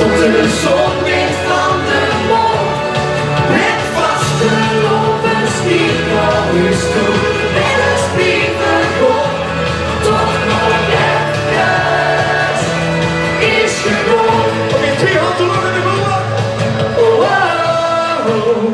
tot de zon wint van de mond. Met vaste lopers niet naar huis toe, met een spiegelkop, toch nog ergens is genoeg. Oké, 2 handen lang in de boel. Oh, oh, oh.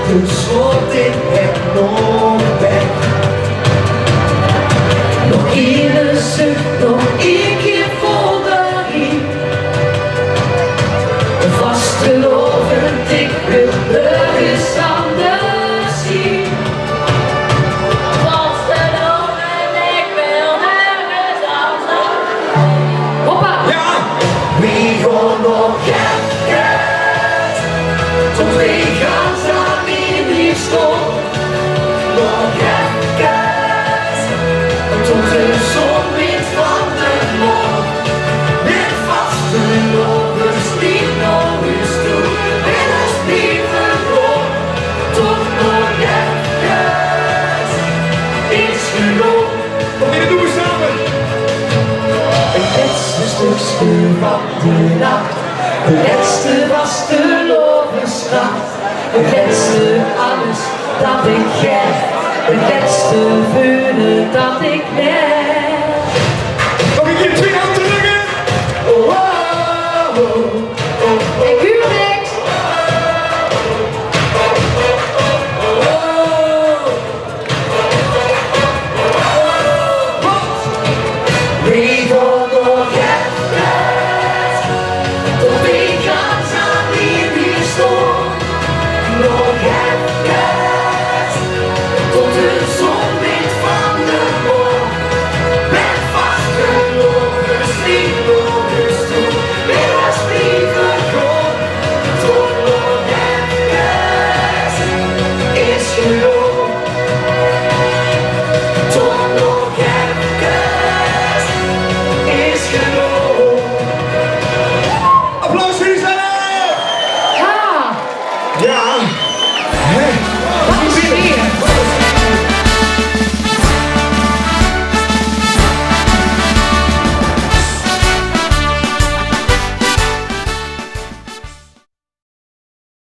Dus wat ik heb nog weg. Nog iedere zucht, nog één keer vol daarin. Vastgelovend, ik wil ergens anders zien. Vastgelovend, ik wil ergens anders. Hoppa! Ja! We gaan nog ergens, tot we gaan samen in die stond. Nog ergens, tot de zon wint van de mond. Met vaste lovers niet naar huis toe, met een spiegelkop, tot nog ergens is genoeg. Oké, dat doen we samen. Het beste stukje van de nacht, het beste was de loversnacht. Het beste alles dat ik geef, het beste vuur dat ik neem.